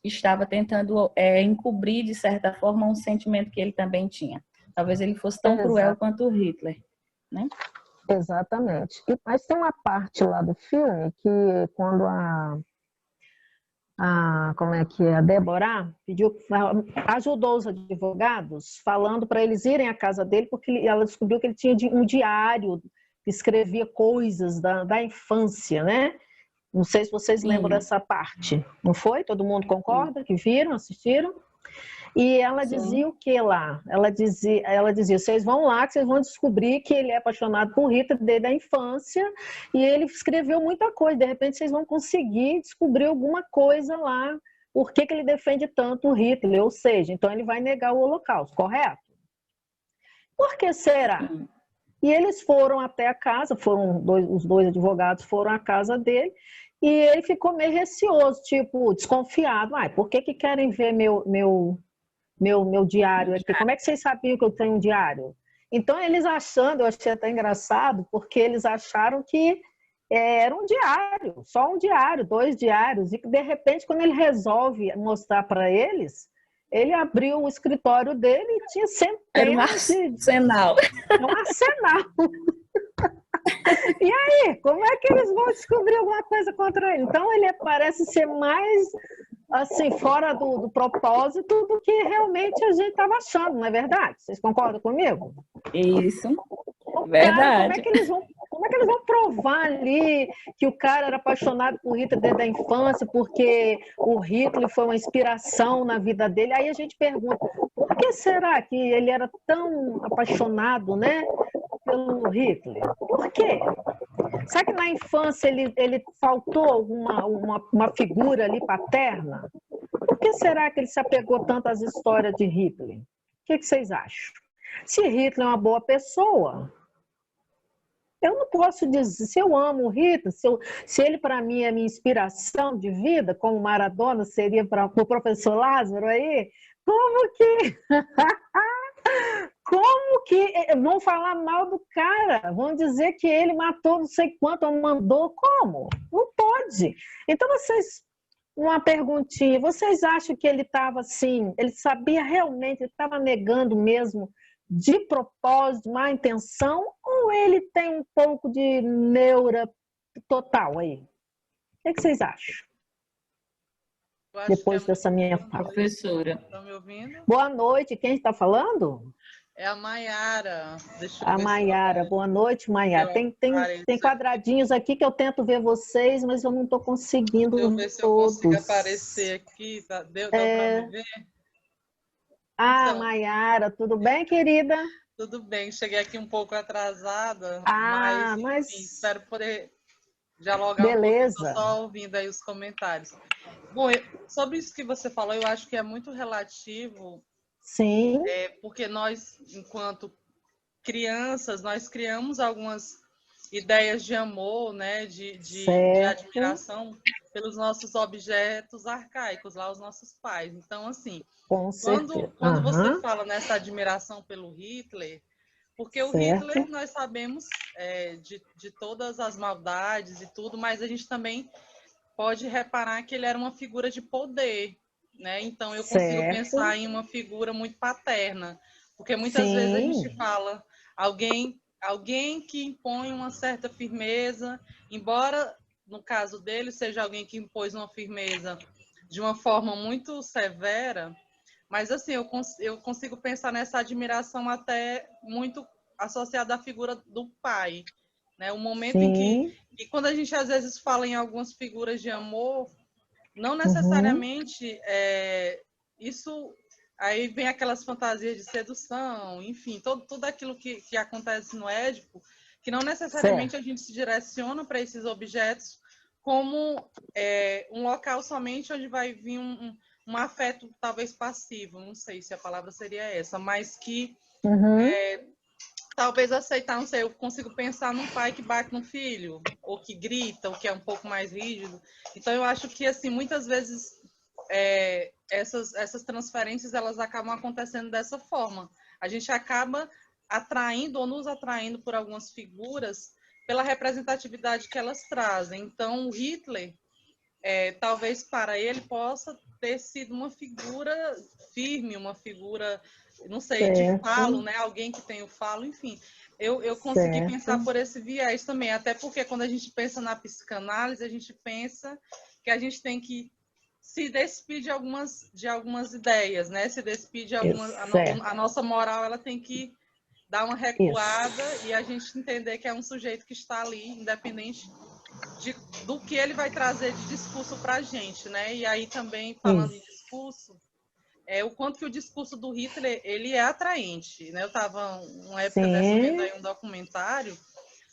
estava tentando encobrir, de certa forma, um sentimento que ele também tinha. Talvez ele fosse tão cruel quanto o Hitler, né? Exatamente. Mas tem uma parte lá do filme que quando como é que é, a Débora ajudou os advogados falando para eles irem à casa dele, porque ela descobriu que ele tinha um diário que escrevia coisas da infância, né? Não sei se vocês lembram dessa parte, não foi? Todo mundo concorda? Que viram, assistiram? E ela dizia o que lá? Ela dizia, vocês vão lá que vocês vão descobrir que ele é apaixonado por Rita desde a infância e ele escreveu muita coisa, de repente vocês vão conseguir descobrir alguma coisa lá, por que ele defende tanto o Hitler, ou seja, então ele vai negar o Holocausto, correto? Por que será? E eles foram até a casa, os dois advogados foram à casa dele, e ele ficou meio receoso, tipo, desconfiado. Por que querem ver meu diário aqui? Como é que vocês sabiam que eu tenho um diário? Então, eles achando, eu achei até engraçado, porque eles acharam que era um diário, só um diário, 2 diários, e que, de repente, quando ele resolve mostrar para eles, ele abriu o escritório dele e tinha centenas Era um arsenal. Um arsenal. E aí, como é que eles vão descobrir alguma coisa contra ele? Então, ele parece ser mais, assim, fora do propósito do que realmente a gente estava achando, não é verdade? Vocês concordam comigo? Isso, verdade. Cara, como é que eles vão provar ali que o cara era apaixonado por Hitler desde a infância, porque o Hitler foi uma inspiração na vida dele? Aí a gente pergunta, por que será que ele era tão apaixonado, né, pelo Hitler? Por quê? Será que na infância ele faltou uma figura ali paterna? Por que será que ele se apegou tanto às histórias de Hitler? O que vocês acham? Se Hitler é uma boa pessoa, eu não posso dizer, se eu amo o Hitler, se ele para mim é minha inspiração de vida, como Maradona seria para o professor Lázaro aí, como que vão falar mal do cara? Vão dizer que ele matou não sei quanto, ou mandou, como? Não pode. Então uma perguntinha, vocês acham que ele estava assim, ele sabia realmente, ele estava negando mesmo de propósito, má intenção, ou ele tem um pouco de neura total aí? O que vocês acham? Depois dessa minha fala. Professora. Estão me ouvindo? Boa noite, quem está falando? É a Maiara. A Maiara, boa noite, Maiara. Tem quadradinhos aqui que eu tento ver vocês, mas eu não estou conseguindo. Deixa eu ver se eu consigo aparecer aqui. Tá? Deu para me ver? Então, Maiara, tudo bem, querida? Tudo bem, cheguei aqui um pouco atrasada, mas enfim, espero poder dialogar beleza. um pouco, só ouvindo aí os comentários. Bom, sobre isso que você falou, eu acho que é muito relativo. Sim. Porque nós, enquanto crianças, nós criamos algumas ideias de amor, né, de admiração pelos nossos objetos arcaicos, lá os nossos pais. Então, assim, quando você fala nessa admiração pelo Hitler, porque o Hitler, nós sabemos de todas as maldades e tudo, mas a gente também pode reparar que ele era uma figura de poder, né? Então, eu consigo pensar em uma figura muito paterna, porque muitas vezes a gente fala alguém que impõe uma certa firmeza, embora no caso dele seja alguém que impôs uma firmeza de uma forma muito severa, mas assim, eu consigo pensar nessa admiração até muito associada à figura do pai, né? O momento em que quando a gente às vezes fala em algumas figuras de amor, não necessariamente isso. Aí vem aquelas fantasias de sedução, enfim, tudo aquilo que acontece no Édipo, que não necessariamente a gente se direciona para esses objetos como um local somente onde vai vir um afeto talvez passivo, não sei se a palavra seria essa, mas que talvez aceitar, não sei, eu consigo pensar num pai que bate no filho, ou que grita, ou que é um pouco mais rígido. Então eu acho que assim, muitas vezes essas transferências elas acabam acontecendo dessa forma. a gente acaba atraindo ou nos atraindo por algumas figuras pela representatividade que elas trazem. Então, o Hitler, talvez para ele possa ter sido uma figura firme, uma figura, não sei, de falo, né? Alguém que tem o falo, enfim. Eu consegui pensar por esse viés também, até porque quando a gente pensa na psicanálise, a gente pensa que a gente tem que se despir de algumas ideias, né? Se despir de algumas... A nossa moral, ela tem que dar uma recuada e a gente entender que é um sujeito que está ali, independente do que ele vai trazer de discurso para a gente, né? E aí também, falando em discurso, o quanto que o discurso do Hitler, ele é atraente, né? Eu estava, uma época dessa, vendo aí um documentário,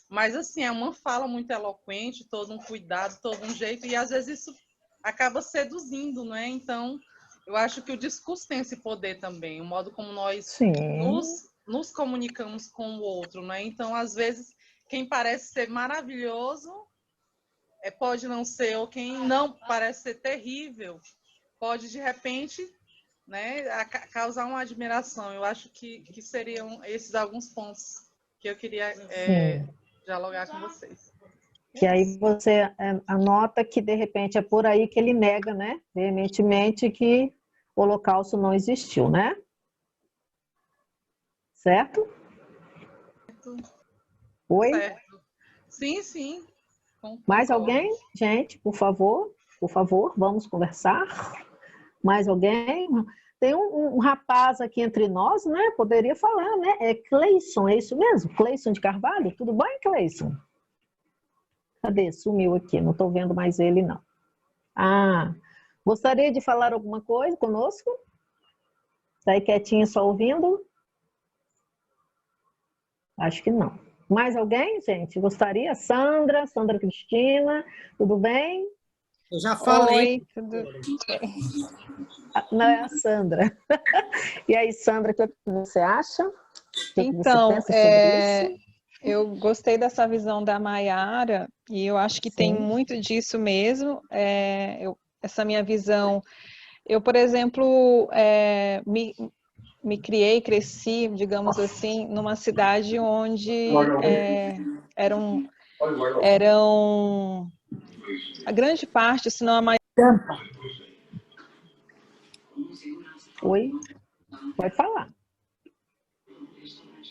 mas, assim, é uma fala muito eloquente, todo um cuidado, todo um jeito, e às vezes isso acaba seduzindo, né? Então, eu acho que o discurso tem esse poder também, o modo como nós nos comunicamos com o outro, né? Então, às vezes, quem parece ser maravilhoso pode não ser, ou quem não parece ser terrível, pode, de repente, né, causar uma admiração. Eu acho que seriam esses alguns pontos que eu queria dialogar com vocês. Que aí você anota que, de repente, é por aí que ele nega, né, veementemente, que o Holocausto não existiu, né? Certo? Oi? Certo. Sim, sim. Mais alguém? Gente, por favor, vamos conversar. Mais alguém? Tem um rapaz aqui entre nós, né? Poderia falar, né? É Cleison, é isso mesmo? Cleison de Carvalho? Tudo bem, Cleison? Cadê? Sumiu aqui, não estou vendo mais ele, não. Gostaria de falar alguma coisa conosco? Está aí quietinho só ouvindo? Acho que não. Mais alguém, gente? Gostaria? Sandra Cristina, tudo bem? Eu já falei. Oi, tudo bem? Não, é a Sandra. E aí, Sandra, o que você acha? Então, você pensa sobre isso? eu gostei dessa visão da Maiara e eu acho que tem muito disso mesmo. Essa minha visão, eu, por exemplo, me criei, cresci, digamos assim, numa cidade onde eram a grande parte, se não a maioria. Oi? Pode falar.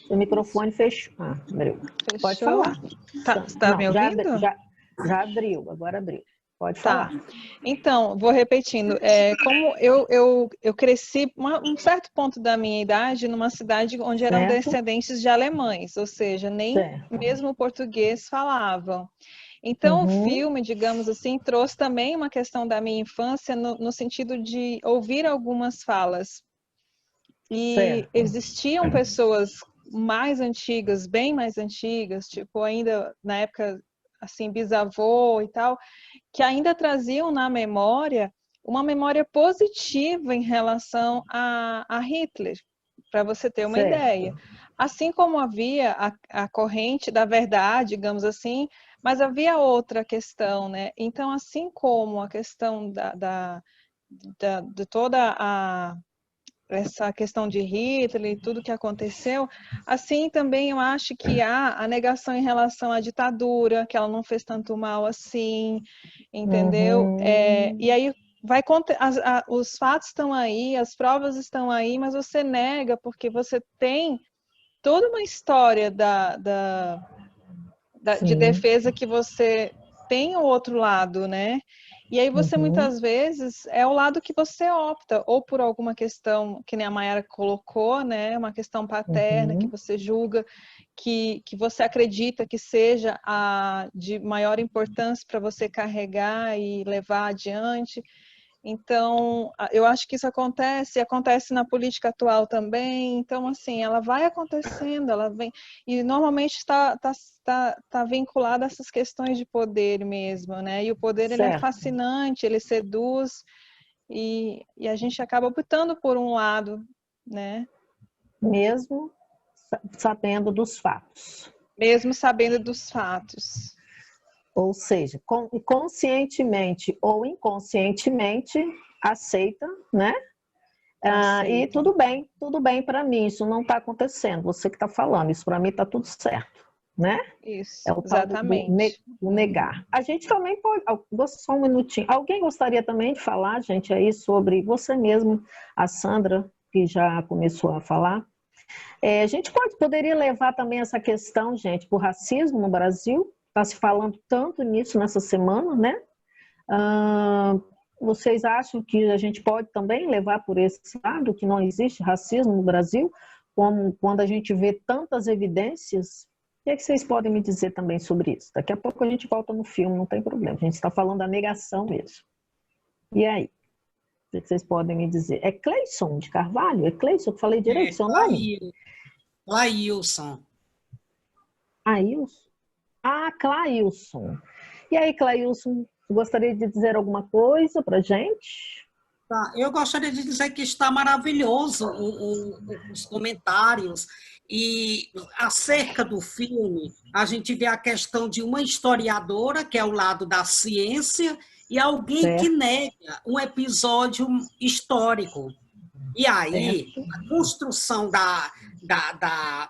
O microfone fechou. Abriu. Fechou. Pode falar. Você está me ouvindo? Já abriu, agora abriu. Pode falar. Então, vou repetindo. Como eu cresci, um certo ponto da minha idade, numa cidade onde eram descendentes de alemães, ou seja, nem mesmo português falavam. Então, o filme, digamos assim, trouxe também uma questão da minha infância no sentido de ouvir algumas falas. E existiam pessoas mais antigas, bem mais antigas, tipo ainda na época, assim, bisavô e tal, que ainda traziam na memória uma memória positiva em relação a Hitler, para você ter uma ideia. Assim como havia a corrente da verdade, digamos assim, mas havia outra questão, né? Então, assim como a questão de toda essa questão de Hitler e tudo que aconteceu, assim também eu acho que há a negação em relação à ditadura, que ela não fez tanto mal assim, entendeu? E aí os fatos estão aí, as provas estão aí, mas você nega porque você tem toda uma história de defesa que você tem o outro lado, né? E aí você muitas vezes é o lado que você opta, ou por alguma questão, que nem a Maiara colocou, né? Uma questão paterna que você julga, que você acredita que seja a de maior importância para você carregar e levar adiante. Então, eu acho que isso acontece na política atual também. Então, assim, ela vai acontecendo, ela vem... E normalmente está vinculada a essas questões de poder mesmo, né? E o poder, ele é fascinante, ele seduz, e a gente acaba optando por um lado, né? Mesmo sabendo dos fatos. Mesmo sabendo dos fatos. Ou seja, conscientemente ou inconscientemente aceita, né? E tudo bem para mim, isso não está acontecendo, você que está falando, isso para mim está tudo certo, né? Isso, é o exatamente. Do negar. A gente também pode, só um minutinho, alguém gostaria também de falar, gente, aí sobre você mesmo, a Sandra, que já começou a falar. A gente poderia levar também essa questão, gente, para o racismo no Brasil, está se falando tanto nisso nessa semana, né? Vocês acham que a gente pode também levar por esse lado, que não existe racismo no Brasil, como quando a gente vê tantas evidências? O que é que vocês podem me dizer também sobre isso? Daqui a pouco a gente volta no filme, não tem problema. A gente está falando da negação mesmo. E aí? O que vocês podem me dizer? É Cleison de Carvalho? É Cleison? Eu falei direito seu nome? Clailson. Ailson? Clailson. E aí, Clailson, gostaria de dizer alguma coisa para a gente? Tá, eu gostaria de dizer que está maravilhoso os comentários. E acerca do filme, a gente vê a questão de uma historiadora, que é o lado da ciência, e alguém que nega um episódio histórico. E aí, a construção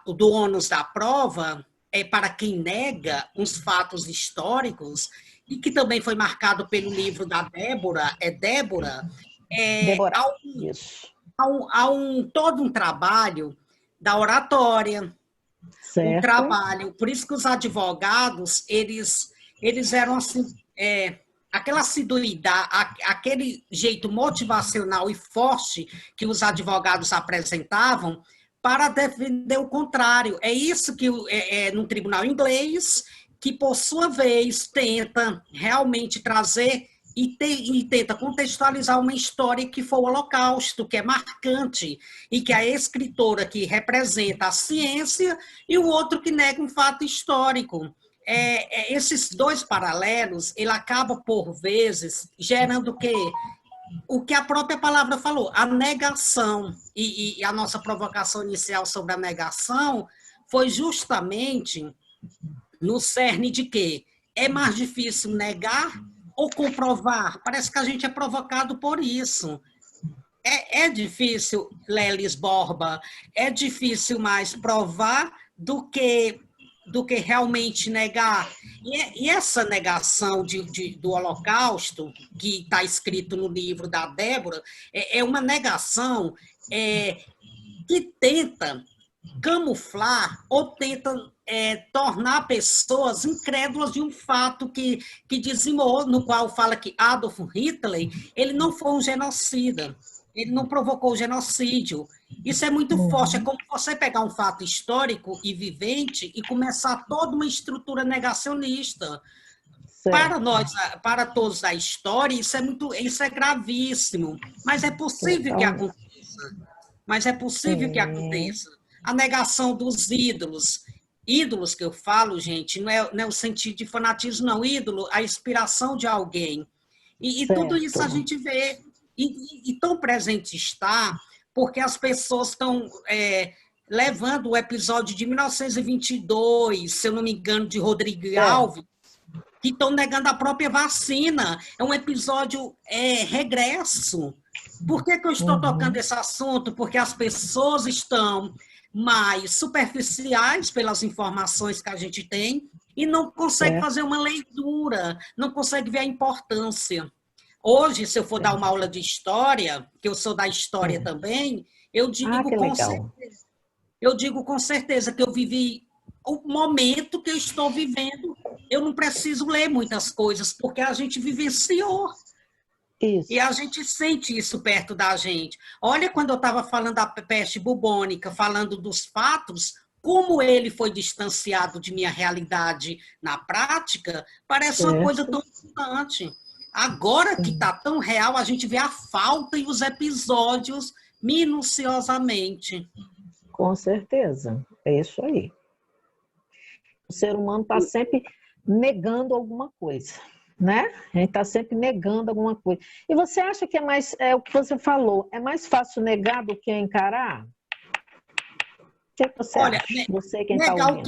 do ônus da prova é para quem nega uns fatos históricos, e que também foi marcado pelo livro da Débora, há todo um trabalho da oratória, um trabalho, por isso que os advogados, eles eram assim, aquela assiduidade, aquele jeito motivacional e forte que os advogados apresentavam para defender o contrário. É isso que no tribunal inglês, que por sua vez tenta realmente trazer e tenta contextualizar uma história que foi o Holocausto, que é marcante, e que a escritora que representa a ciência e o outro que nega um fato histórico. Esses dois paralelos, ele acaba, por vezes, gerando o quê? O que a própria palavra falou, a negação. E a nossa provocação inicial sobre a negação foi justamente no cerne de que é mais difícil negar ou comprovar. Parece que a gente é provocado por isso. É difícil, Lelis Borba, é difícil mais provar do que realmente negar. E essa negação do Holocausto, que está escrito no livro da Débora, é uma negação que tenta camuflar ou tenta tornar pessoas incrédulas de um fato que dizimou, no qual fala que Adolf Hitler, ele não foi um genocida, ele não provocou genocídio. Isso é muito forte, é como você pegar um fato histórico e vivente e começar toda uma estrutura negacionista. Para todos da história, isso é gravíssimo, mas é possível que aconteça. A negação dos ídolos que eu falo, gente, não é o sentido de fanatismo, não. Ídolo, a inspiração de alguém. E tudo isso a gente vê, e tão presente está, porque as pessoas estão levando o episódio de 1922, se eu não me engano, de Rodrigo Alves, que estão negando a própria vacina. É um episódio regresso. Por que eu estou tocando esse assunto? Porque as pessoas estão mais superficiais pelas informações que a gente tem e não consegue fazer uma leitura, não consegue ver a importância. Hoje, se eu for dar uma aula de história, que eu sou da história também, eu digo com certeza que eu vivi o momento que eu estou vivendo. Eu não preciso ler muitas coisas, porque a gente vivenciou. Isso. E a gente sente isso perto da gente. Olha, quando eu estava falando da peste bubônica, falando dos fatos, como ele foi distanciado de minha realidade na prática, parece uma coisa tão distante. Agora que está tão real, a gente vê a falta e os episódios minuciosamente. Com certeza, é isso aí. O ser humano está sempre negando alguma coisa, né? A gente está sempre negando alguma coisa. E você acha que o que você falou, é mais fácil negar do que encarar? O que você acha? Você quem negar tá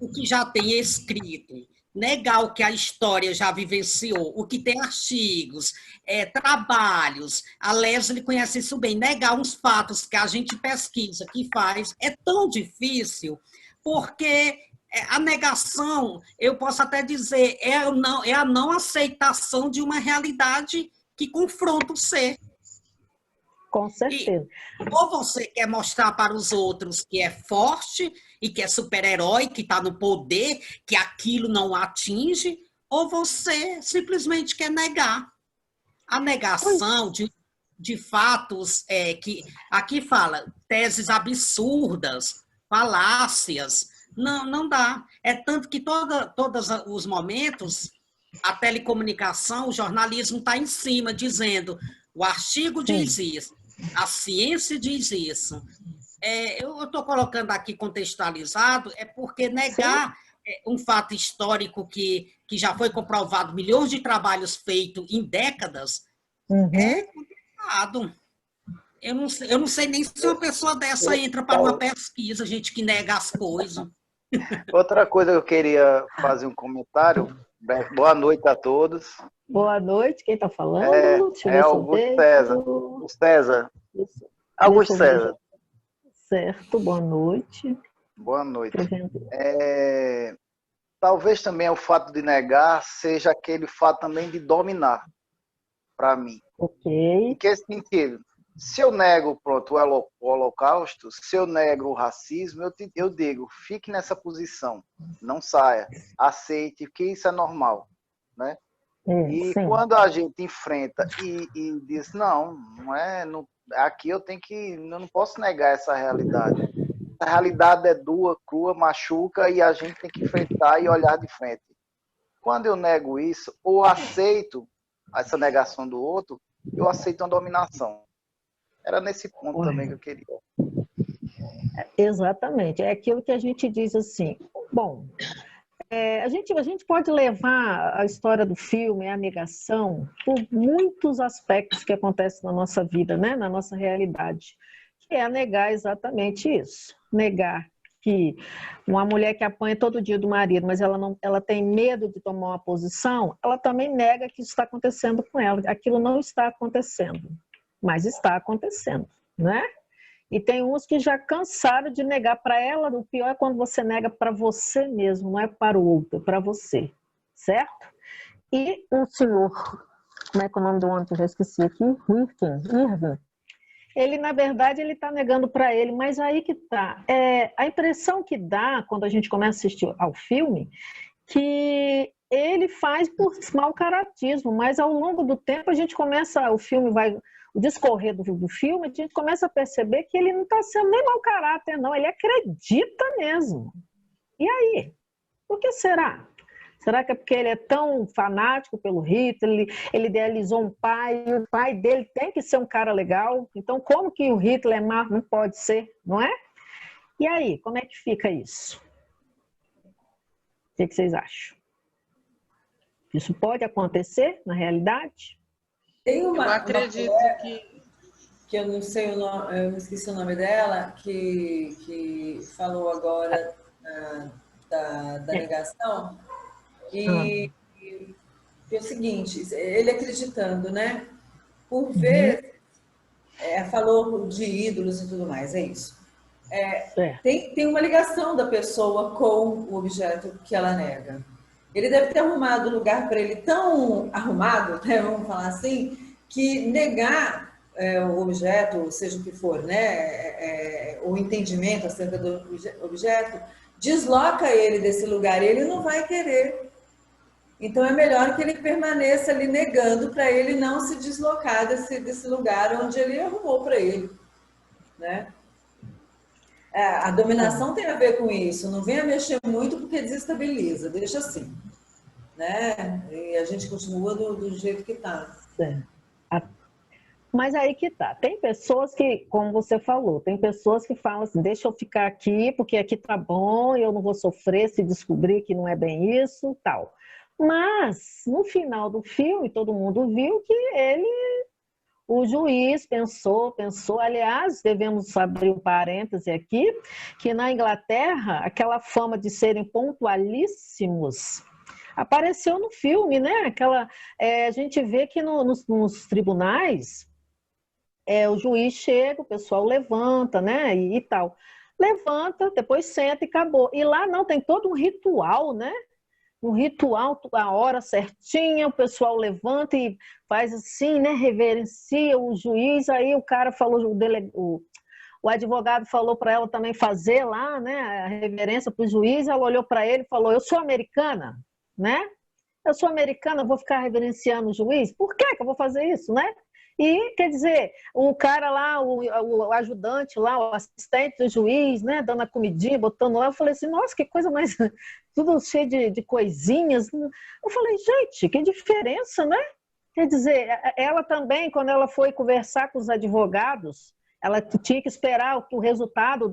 o que já tem escrito, negar o que a história já vivenciou, o que tem artigos, trabalhos, a Leslie conhece isso bem, negar uns fatos que a gente pesquisa, que faz, é tão difícil, porque a negação, eu posso até dizer, é a não aceitação de uma realidade que confronta o ser. Com certeza. Ou você quer mostrar para os outros que é forte e que é super-herói, que está no poder, que aquilo não atinge, ou você simplesmente quer negar. A negação de fatos que aqui fala teses absurdas, falácias, não dá. É tanto que todos os momentos, a telecomunicação, o jornalismo está em cima, dizendo o artigo diz isso, a ciência diz isso. Eu estou colocando aqui contextualizado, porque negar um fato histórico que já foi comprovado, milhões de trabalhos feitos em décadas, é complicado. Eu não sei nem se uma pessoa dessa entra para uma pesquisa, gente que nega as coisas. Outra coisa que eu queria fazer um comentário. Boa noite a todos. Boa noite, quem está falando? Augusto César. O César. Augusto César. Certo, boa noite. Boa noite. Talvez também o fato de negar seja aquele fato também de dominar, para mim. Ok. Em que sentido? Se eu nego, pronto, o Holocausto, se eu nego o racismo, eu digo, fique nessa posição, não saia, aceite, que isso é normal, né? E sim. Quando a gente enfrenta e diz, não é, aqui eu não posso negar essa realidade. A realidade é dura, crua, machuca e a gente tem que enfrentar e olhar de frente. Quando eu nego isso, ou aceito essa negação do outro, eu aceito uma dominação. Era nesse ponto também que eu queria. Exatamente. É aquilo que a gente diz assim. Bom, a gente pode levar a história do filme, a negação, por muitos aspectos que acontecem na nossa vida, né? Na nossa realidade. Que é negar exatamente isso. Negar que uma mulher que apanha todo dia do marido, mas ela tem medo de tomar uma posição, ela também nega que isso está acontecendo com ela. Aquilo não está acontecendo. Mas está acontecendo, né? E tem uns que já cansaram de negar para ela. O pior é quando você nega para você mesmo, não é para o outro, é para você, certo? E o senhor, como é que é o nome do homem que eu já esqueci aqui? Irving. Ele, na verdade, ele está negando para ele, mas aí que está. A impressão que dá, quando a gente começa a assistir ao filme, que ele faz por mau caratismo, mas ao longo do tempo o discorrer do filme, a gente começa a perceber que ele não está sendo nem mau caráter, não. Ele acredita mesmo. E aí? Por que será? Será que é porque ele é tão fanático pelo Hitler, ele idealizou um pai, e o pai dele tem que ser um cara legal? Então, como que o Hitler é má? Não pode ser, não é? E aí, como é que fica isso? O que vocês acham? Isso pode acontecer na realidade? Tem eu acredito que eu não sei o nome, eu esqueci o nome dela, que falou agora da negação, e é o seguinte, ele acreditando, né? Por vezes, falou de ídolos e tudo mais, é isso. Tem uma ligação da pessoa com o objeto que ela nega. Ele deve ter arrumado um lugar para ele tão arrumado, né, vamos falar assim, que negar o objeto, seja o que for, né, o entendimento acerca do objeto, desloca ele desse lugar e ele não vai querer. Então, é melhor que ele permaneça ali negando para ele não se deslocar desse lugar onde ele arrumou para ele, né? A dominação tem a ver com isso, não venha mexer muito porque desestabiliza, deixa assim, né? E a gente continua do jeito que está. Mas aí que tá, tem pessoas que, como você falou, tem pessoas que falam assim, deixa eu ficar aqui porque aqui tá bom, eu não vou sofrer se descobrir que não é bem isso, tal. Mas, no final do filme, todo mundo viu que o juiz pensou, aliás, devemos abrir um parêntese aqui, que na Inglaterra, aquela fama de serem pontualíssimos, Apareceu no filme, né? A gente vê que nos tribunais, o juiz chega, o pessoal levanta, né? E tal. Levanta, depois senta e acabou. E lá não, tem todo um ritual, né? Um ritual, a hora certinha, o pessoal levanta e faz assim, né? Reverencia o juiz. Aí o cara falou, o advogado falou para ela também fazer lá, né? A reverência para o juiz. Ela olhou para ele e falou: eu sou americana, né? Eu sou americana, vou ficar reverenciando o juiz? Por que eu vou fazer isso, né? E, quer dizer, o cara lá, o ajudante lá, o assistente do juiz, né, dando a comidinha, botando lá, eu falei assim, nossa, que coisa mais... tudo cheio de coisinhas. Eu falei, gente, que diferença, né? Quer dizer, ela também, quando ela foi conversar com os advogados, ela tinha que esperar o resultado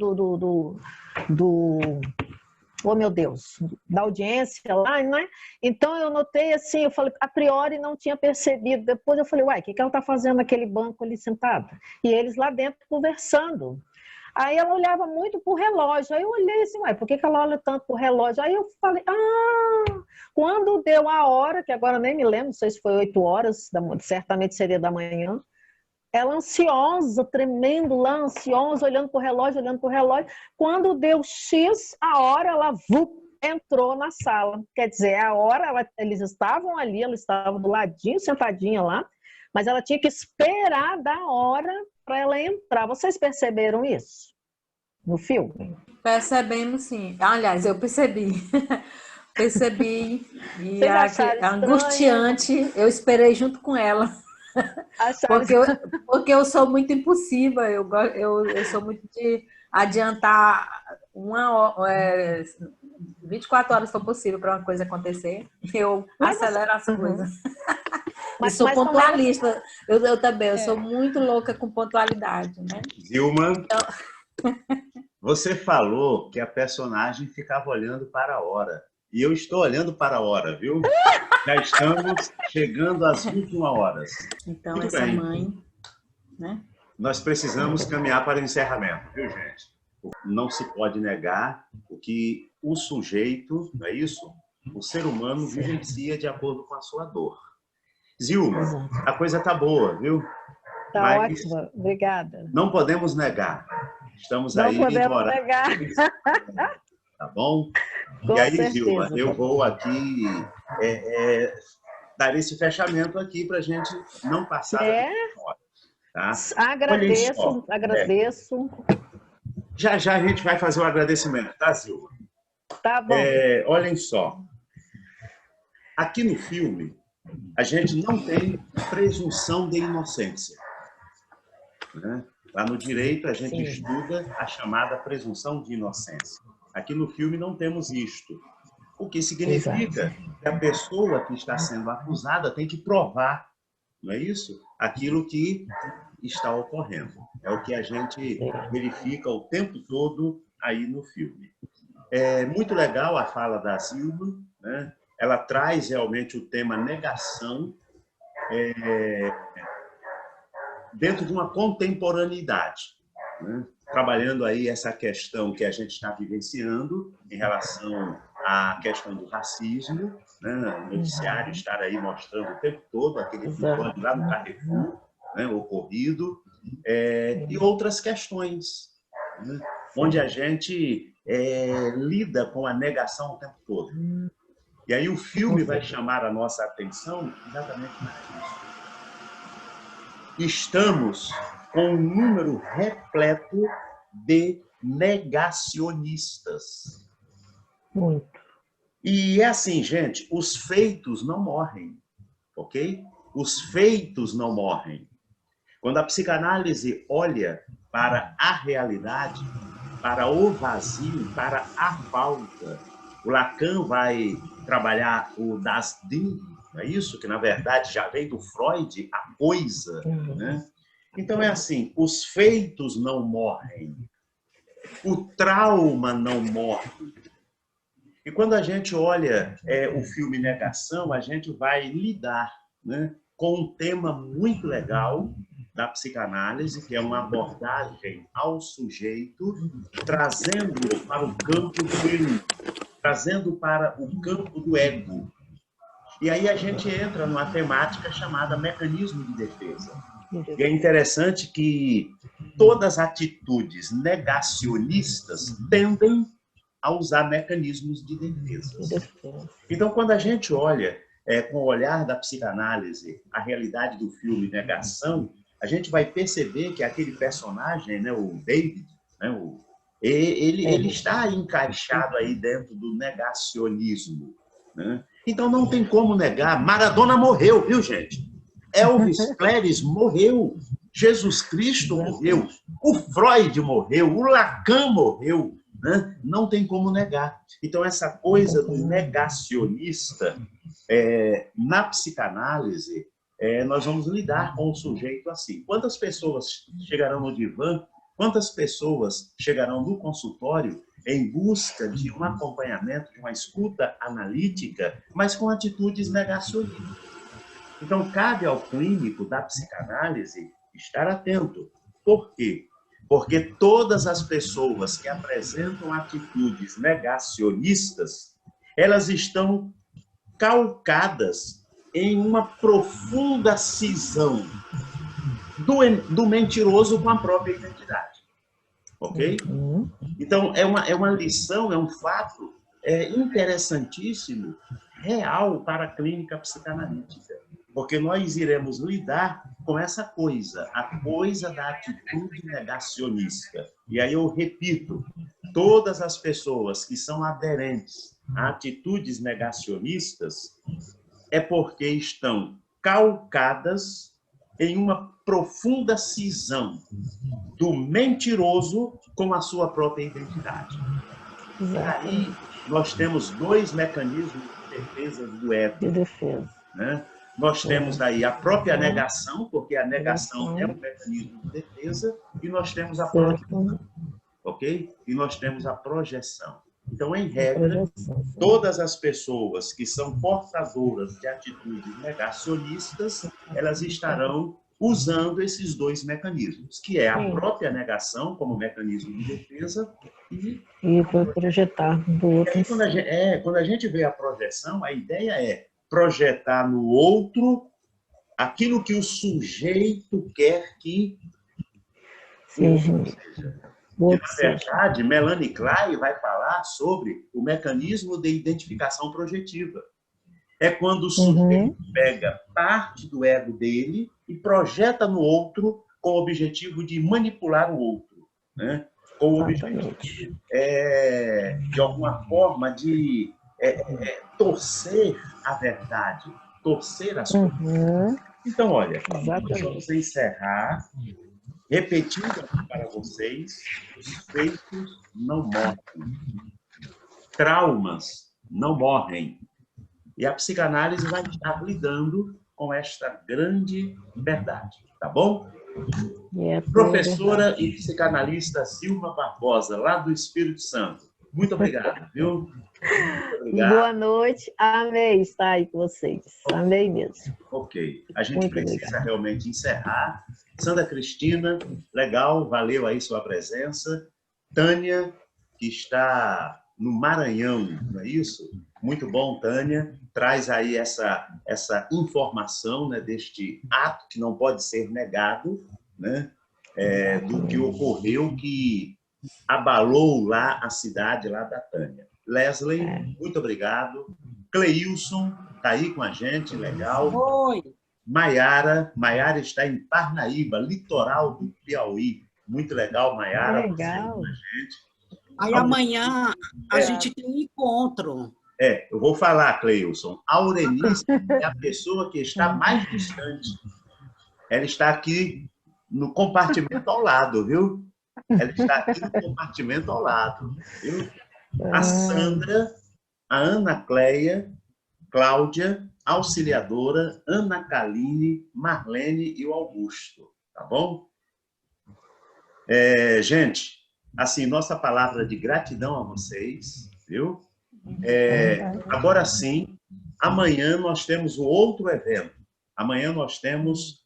oh meu Deus, da audiência lá, né? Então eu notei assim, eu falei, a priori não tinha percebido. Depois eu falei, uai, o que ela está fazendo naquele banco ali sentada? E eles lá dentro conversando. Aí ela olhava muito para o relógio. Aí eu olhei assim, uai, por que ela olha tanto para o relógio? Aí eu falei, quando deu a hora, que agora nem me lembro, não sei se foi 8 horas, certamente seria da manhã, ela ansiosa, tremendo lá, ansiosa, olhando para o relógio, olhando para o relógio. Quando deu X, a hora, ela entrou na sala. Quer dizer, a hora, eles estavam ali, ela estava do ladinho, sentadinha lá, mas ela tinha que esperar da hora para ela entrar. Vocês perceberam isso no filme? Percebemos, sim. Aliás, eu percebi. Percebi. E angustiante, eu esperei junto com ela. Porque eu sou muito impulsiva, eu sou muito de adiantar 24 horas se for possível para uma coisa acontecer, eu acelero as coisas. Mas sou pontualista, eu também, eu sou muito louca com pontualidade, né? Zilma, então... você falou que a personagem ficava olhando para a hora. E eu estou olhando para a hora, viu? Já estamos chegando às 21 horas. Então, muito essa bem. Mãe, né? Nós precisamos caminhar para o encerramento, viu, gente? Não se pode negar o que o sujeito, não é isso? O ser humano vivencia de acordo com a sua dor. Zilma, a coisa tá boa, viu? Tá ótima, obrigada. Não podemos negar. Estamos não aí podemos negar. Tá bom? Com e aí, certeza. Zilma, eu vou aqui dar esse fechamento aqui para a gente não passar hora, tá? Agradeço. Já a gente vai fazer o agradecimento, tá, Zilma? Tá bom. Olhem só. Aqui no filme, a gente não tem presunção de inocência, né? Lá no direito, a gente estuda a chamada presunção de inocência. Aqui no filme não temos isto, o que significa que a pessoa que está sendo acusada tem que provar, não é isso? Aquilo que está ocorrendo. É o que a gente verifica o tempo todo aí no filme. É muito legal a fala da Zilma, né? Ela traz realmente o tema negação dentro de uma contemporaneidade, né? Trabalhando aí essa questão que a gente está vivenciando em relação à questão do racismo, né? O noticiário estar aí mostrando o tempo todo aquele episódio lá no Carrefour, né? Ocorrido, e outras questões, né? Onde a gente lida com a negação o tempo todo. E aí o filme vai chamar a nossa atenção exatamente para isso. Estamos com um número repleto de negacionistas. Muito. E é assim, gente, os feitos não morrem, ok? Os feitos não morrem. Quando a psicanálise olha para a realidade, para o vazio, para a falta, o Lacan vai trabalhar o Das Ding, não é isso? Que, na verdade, já vem do Freud, a coisa, né? Então, é assim, os feitos não morrem, o trauma não morre. E quando a gente olha o filme Negação, a gente vai lidar, né, com um tema muito legal da psicanálise, que é uma abordagem ao sujeito, trazendo para o campo do eu, trazendo para o campo do ego, E aí a gente entra numa temática chamada mecanismo de defesa. E é interessante que todas as atitudes negacionistas tendem a usar mecanismos de defesa. Então, quando a gente olha com o olhar da psicanálise a realidade do filme Negação, a gente vai perceber que aquele personagem, né, o David, né, ele está encaixado aí dentro do negacionismo, né? Então, não tem como negar. Maradona morreu, viu, gente? Elvis Presley morreu. Jesus Cristo morreu. O Freud morreu. O Lacan morreu. Né? Não tem como negar. Então, essa coisa do negacionista, na psicanálise, nós vamos lidar com o sujeito assim. Quantas pessoas chegarão no divã? Quantas pessoas chegarão no consultório em busca de um acompanhamento, de uma escuta analítica, mas com atitudes negacionistas? Então, cabe ao clínico da psicanálise estar atento. Por quê? Porque todas as pessoas que apresentam atitudes negacionistas, elas estão calcadas em uma profunda cisão do mentiroso com a própria identidade. Ok? Então, é uma lição, é um fato interessantíssimo, real para a clínica psicanalítica. Porque nós iremos lidar com essa coisa, a coisa da atitude negacionista. E aí eu repito, todas as pessoas que são aderentes a atitudes negacionistas é porque estão calcadas em uma profunda cisão do mentiroso com a sua própria identidade. E aí nós temos dois mecanismos de defesa do ego. De defesa. Né? Nós temos aí a própria negação, porque a negação é um mecanismo de defesa, e nós temos a projeção, ok? E nós temos a projeção. Então, em regra, todas as pessoas que são portadoras de atitudes negacionistas, elas estarão usando esses dois mecanismos, que é a própria negação como mecanismo de defesa e projetar do outro. Quando a gente vê a projeção, a ideia é projetar no outro aquilo que o sujeito quer que seja. Na verdade, Melanie Klein vai falar sobre o mecanismo de identificação projetiva. É quando o sujeito pega parte do ego dele e projeta no outro com o objetivo de manipular o outro, né? Com o objetivo, de alguma forma, de torcer a verdade, torcer as coisas. Então, olha, nós vamos encerrar repetindo para vocês: os feitos não morrem, traumas não morrem. E a psicanálise vai estar lidando com esta grande verdade, tá bom? Professora e psicanalista Zilma Barbosa, lá do Espírito Santo. Muito obrigado, viu? Muito obrigado. Boa noite. Amei estar aí com vocês. Amei mesmo. Ok. A gente precisa realmente encerrar. Sandra Cristina, legal, valeu aí sua presença. Tânia, que está no Maranhão, não é isso? Muito bom, Tânia. Traz aí essa informação, né, deste ato que não pode ser negado, né, do que ocorreu, que abalou lá a cidade lá da Tânia. Leslie, muito obrigado. Cleilson está aí com a gente, legal. Oi. Maiara está em Parnaíba, litoral do Piauí. Muito legal, Maiara. Legal. Com a gente. Aí amanhã a gente tem um encontro. Eu vou falar, Cleilson. A Aurelice é a pessoa que está mais distante. Ela está aqui no compartimento ao lado, viu? Ela está aqui no compartimento ao lado, viu? A Sandra, a Ana Cleia, Cláudia, auxiliadora, Ana Kaline, Marlene e o Augusto, tá bom? Gente, assim, nossa palavra de gratidão a vocês, viu? Agora sim, amanhã nós temos um outro evento. Amanhã nós temos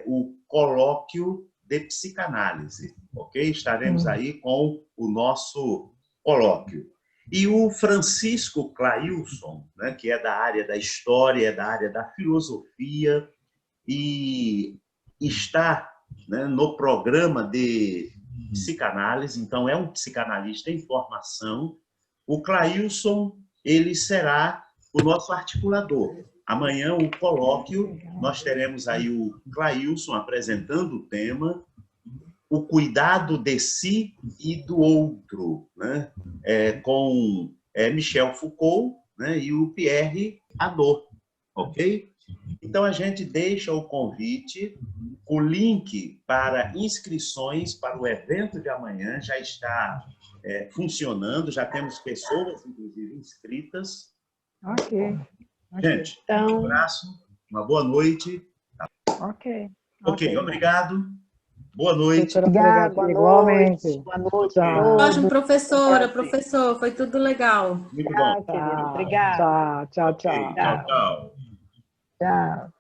o colóquio de psicanálise, ok? Estaremos aí com o nosso colóquio. E o Francisco Clailson, né, que é da área da história, da área da filosofia, e está, né, no programa de psicanálise, então é um psicanalista em formação. O Clailson, ele será o nosso articulador. Amanhã, o colóquio, nós teremos aí o Clailson apresentando o tema, o cuidado de si e do outro, né? Com Michel Foucault, né? E o Pierre Hadot, ok? Então, a gente deixa o convite, o link para inscrições para o evento de amanhã já está funcionando, já temos pessoas, inclusive, inscritas. Ok. Gente, um abraço, uma boa noite. Ok. Ok, obrigado. Boa noite. Obrigado, igualmente. Boa noite. Ótimo, professora, professor, foi tudo legal. Muito bom. Querido, obrigada. Tchau, tchau, Okay, tchau. tchau, tchau. Tchau.